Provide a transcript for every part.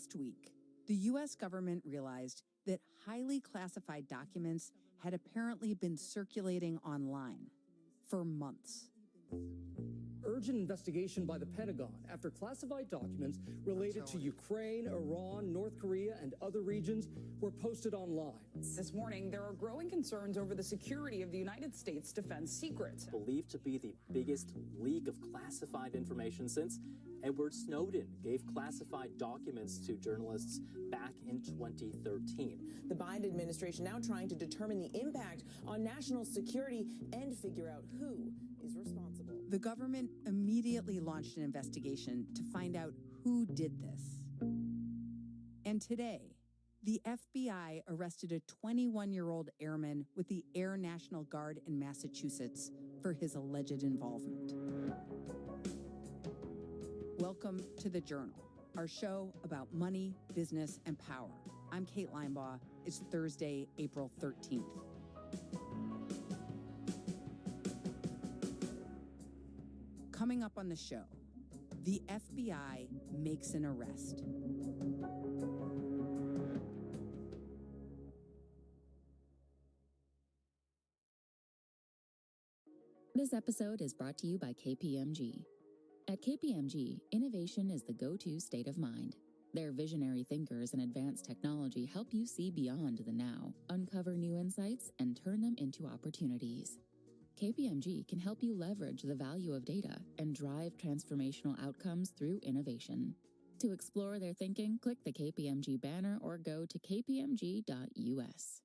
Last week, the U.S. government realized that highly classified documents had apparently been circulating online for months. Urgent investigation by the Pentagon after classified documents related to Ukraine, Iran, North Korea, and other regions were posted online. This morning, there are growing concerns over the security of the United States defense secrets. Believed to be the biggest leak of classified information since Edward Snowden gave classified documents to journalists back in 2013. The Biden administration now trying to determine the impact on national security and figure out who is responsible. The government immediately launched an investigation to find out who did this. And today, the FBI arrested a 21-year-old airman with the Air National Guard in Massachusetts for his alleged involvement. Welcome to The Journal, our show about money, business, and power. I'm Kate Linebaugh. It's Thursday, April 13th. Coming up on the show, the FBI makes an arrest. This episode is brought to you by KPMG. At KPMG, innovation is the go-to state of mind. Their visionary thinkers and advanced technology help you see beyond the now, uncover new insights, and turn them into opportunities. KPMG can help you leverage the value of data and drive transformational outcomes through innovation. To explore their thinking, click the KPMG banner or go to kpmg.us.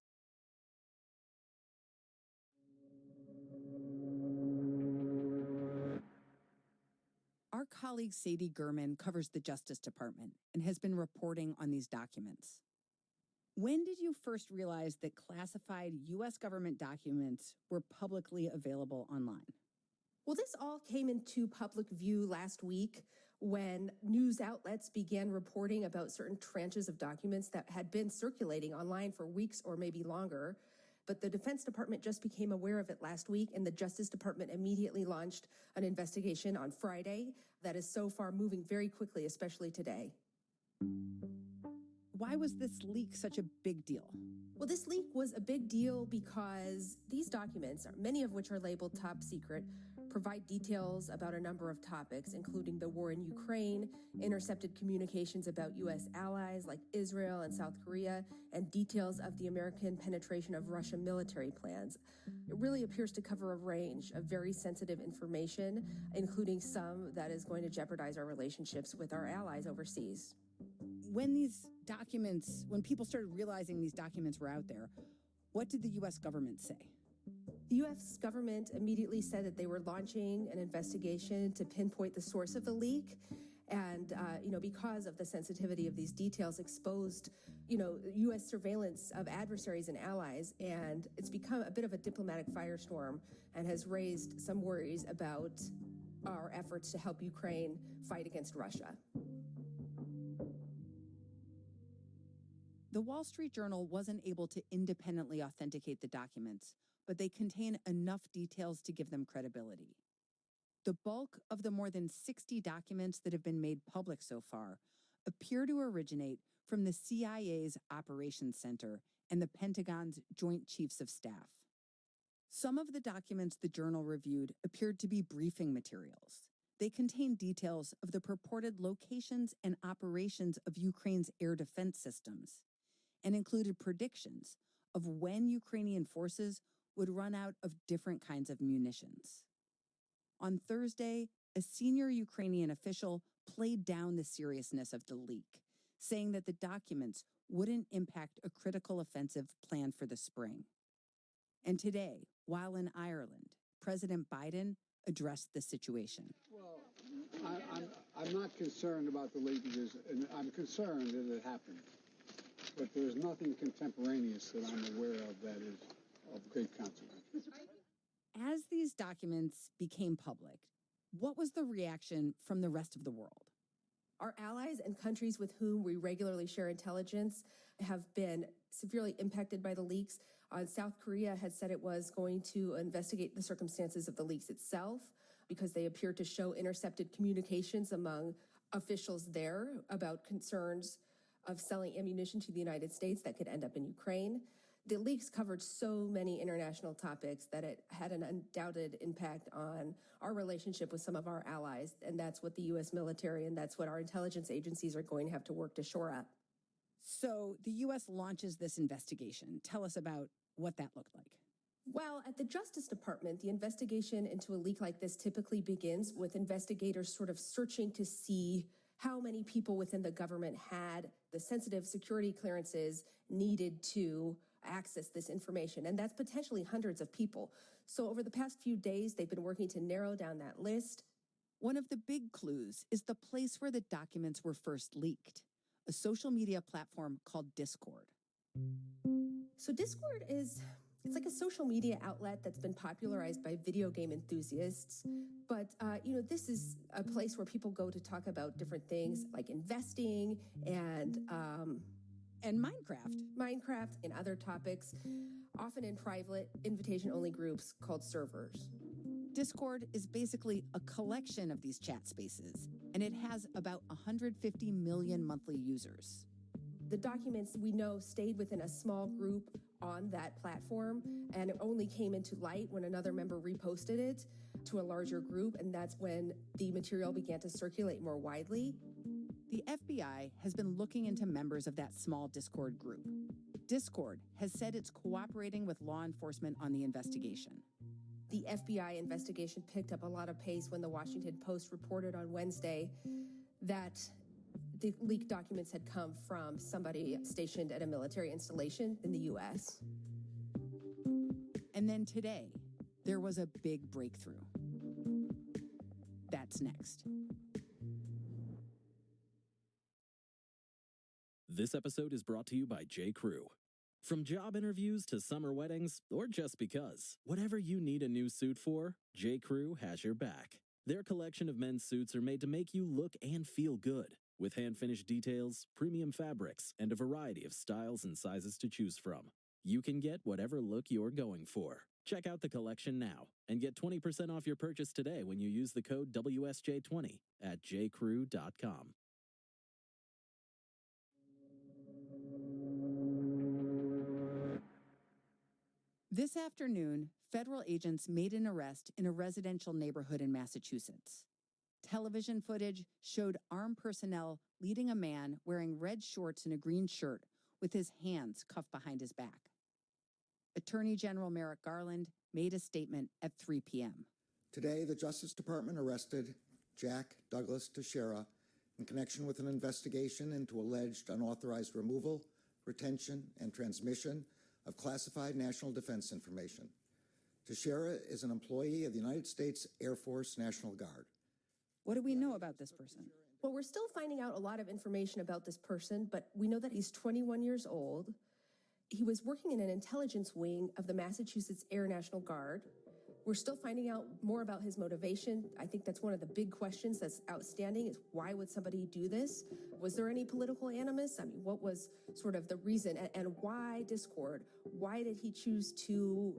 Our colleague Sadie Gurman covers the Justice Department and has been reporting on these documents. When did you first realize that classified U.S. government documents were publicly available online? Well, this all came into public view last week when news outlets began reporting about certain tranches of documents that had been circulating online for weeks or maybe longer. But the Defense Department just became aware of it last week, and the Justice Department immediately launched an investigation on Friday that is so far moving very quickly, especially today. Why was this leak such a big deal? Well, this leak was a big deal because these documents, many of which are labeled top secret, provide details about a number of topics, including the war in Ukraine, intercepted communications about U.S. allies like Israel and South Korea, and details of the American penetration of Russian military plans. It really appears to cover a range of very sensitive information, including some that is going to jeopardize our relationships with our allies overseas. When people started realizing these documents were out there, what did the U.S. government say? The U.S. government immediately said that they were launching an investigation to pinpoint the source of the leak. And, because of the sensitivity of these details exposed, U.S. surveillance of adversaries and allies. And it's become a bit of a diplomatic firestorm and has raised some worries about our efforts to help Ukraine fight against Russia. The Wall Street Journal wasn't able to independently authenticate the documents, but they contain enough details to give them credibility. The bulk of the more than 60 documents that have been made public so far appear to originate from the CIA's Operations Center and the Pentagon's Joint Chiefs of Staff. Some of the documents the Journal reviewed appeared to be briefing materials. They contain details of the purported locations and operations of Ukraine's air defense systems, and included predictions of when Ukrainian forces would run out of different kinds of munitions. On Thursday, a senior Ukrainian official played down the seriousness of the leak, saying that the documents wouldn't impact a critical offensive planned for the spring. And today, while in Ireland, President Biden addressed the situation. Well, I'm not concerned about the leakages, and I'm concerned that it happened. But there's nothing contemporaneous that I'm aware of that is of great consequence. As these documents became public, what was the reaction from the rest of the world? Our allies and countries with whom we regularly share intelligence have been severely impacted by the leaks. South Korea had said it was going to investigate the circumstances of the leaks itself because they appear to show intercepted communications among officials there about concerns of selling ammunition to the United States that could end up in Ukraine. The leaks covered so many international topics that it had an undoubted impact on our relationship with some of our allies, and that's what the U.S. military and that's what our intelligence agencies are going to have to work to shore up. So the U.S. launches this investigation. Tell us about what that looked like. Well, at the Justice Department, the investigation into a leak like this typically begins with investigators sort of searching to see how many people within the government had the sensitive security clearances needed to access this information. And that's potentially hundreds of people. So over the past few days, they've been working to narrow down that list. One of the big clues is the place where the documents were first leaked, a social media platform called Discord. So Discord it's like a social media outlet that's been popularized by video game enthusiasts. But, this is a place where people go to talk about different things like investing and Minecraft and other topics, often in private, invitation-only groups called servers. Discord is basically a collection of these chat spaces, and it has about 150 million monthly users. The documents we know stayed within a small group on that platform, and it only came into light when another member reposted it to a larger group, and that's when the material began to circulate more widely. The FBI has been looking into members of that small Discord group. Discord has said it's cooperating with law enforcement on the investigation. The FBI investigation picked up a lot of pace when the Washington Post reported on Wednesday that the leaked documents had come from somebody stationed at a military installation in the U.S. And then today, there was a big breakthrough. That's next. This episode is brought to you by J.Crew. From job interviews to summer weddings, or just because, whatever you need a new suit for, J.Crew has your back. Their collection of men's suits are made to make you look and feel good, with hand-finished details, premium fabrics, and a variety of styles and sizes to choose from. You can get whatever look you're going for. Check out the collection now and get 20% off your purchase today when you use the code WSJ20 at jcrew.com. This afternoon, federal agents made an arrest in a residential neighborhood in Massachusetts. Television footage showed armed personnel leading a man wearing red shorts and a green shirt with his hands cuffed behind his back. Attorney General Merrick Garland made a statement at 3 p.m. Today, the Justice Department arrested Jack Douglas Teixeira in connection with an investigation into alleged unauthorized removal, retention, and transmission of classified national defense information. Teixeira is an employee of the United States Air Force National Guard. What do we know about this person? Well, we're still finding out a lot of information about this person, but we know that he's 21 years old. He was working in an intelligence wing of the Massachusetts Air National Guard. We're still finding out more about his motivation. I think that's one of the big questions that's outstanding is why would somebody do this? Was there any political animus? I mean, what was sort of the reason and why Discord? Why did he choose to,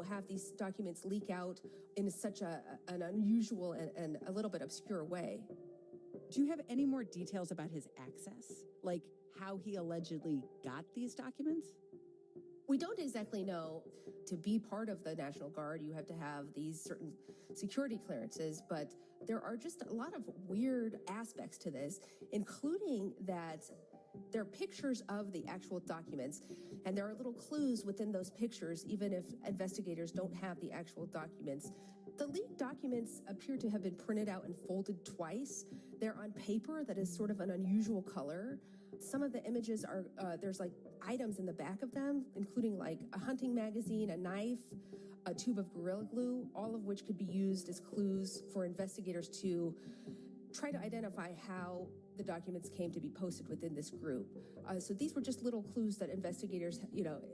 have these documents leak out in such an unusual and a little bit obscure way? Do you have any more details about his access? Like how he allegedly got these documents? We don't exactly know. To be part of the National Guard, you have to have these certain security clearances, but there are just a lot of weird aspects to this, including that there are pictures of the actual documents, and there are little clues within those pictures, even if investigators don't have the actual documents. The leaked documents appear to have been printed out and folded twice. They're on paper that is sort of an unusual color. Some of the images are, there's like items in the back of them, including like a hunting magazine, a knife, a tube of Gorilla Glue, all of which could be used as clues for investigators to try to identify how the documents came to be posted within this group. So these were just little clues that investigators,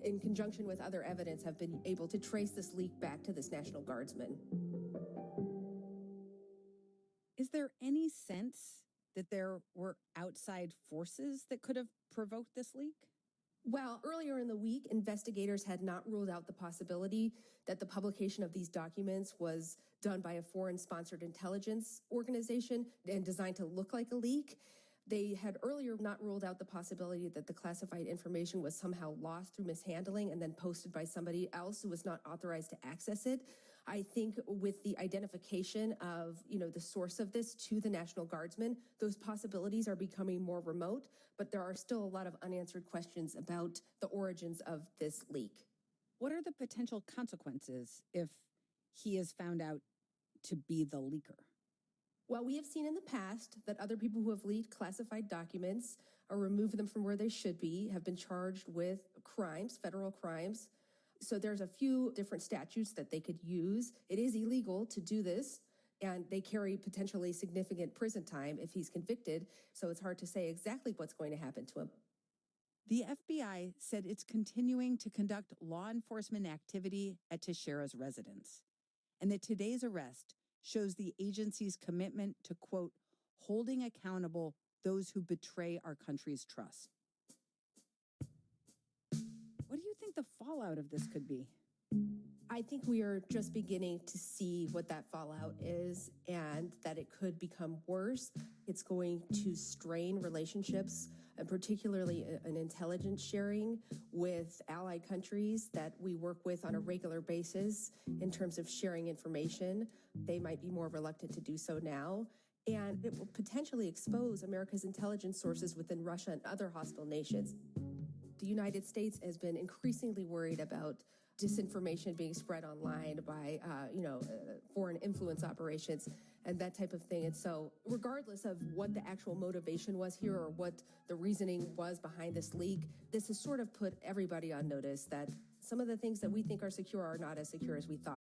in conjunction with other evidence, have been able to trace this leak back to this National Guardsman. Is there any sense that there were outside forces that could have provoked this leak? Well, earlier in the week, investigators had not ruled out the possibility that the publication of these documents was done by a foreign-sponsored intelligence organization and designed to look like a leak. They had earlier not ruled out the possibility that the classified information was somehow lost through mishandling and then posted by somebody else who was not authorized to access it. I think with the identification of, the source of this to the National Guardsmen, those possibilities are becoming more remote, but there are still a lot of unanswered questions about the origins of this leak. What are the potential consequences if he is found out to be the leaker? Well, we have seen in the past that other people who have leaked classified documents or removed them from where they should be have been charged with crimes, federal crimes. So there's a few different statutes that they could use. It is illegal to do this, and they carry potentially significant prison time if he's convicted. So it's hard to say exactly what's going to happen to him. The FBI said it's continuing to conduct law enforcement activity at Teixeira's residence, and that today's arrest shows the agency's commitment to, quote, holding accountable those who betray our country's trust. What do you think the fallout of this could be? I think we are just beginning to see what that fallout is and that it could become worse. It's going to strain relationships, and particularly an intelligence sharing with allied countries that we work with on a regular basis in terms of sharing information. They might be more reluctant to do so now. And it will potentially expose America's intelligence sources within Russia and other hostile nations. The United States has been increasingly worried about disinformation being spread online by, foreign influence operations and that type of thing. And so regardless of what the actual motivation was here or what the reasoning was behind this leak, this has sort of put everybody on notice that some of the things that we think are secure are not as secure as we thought.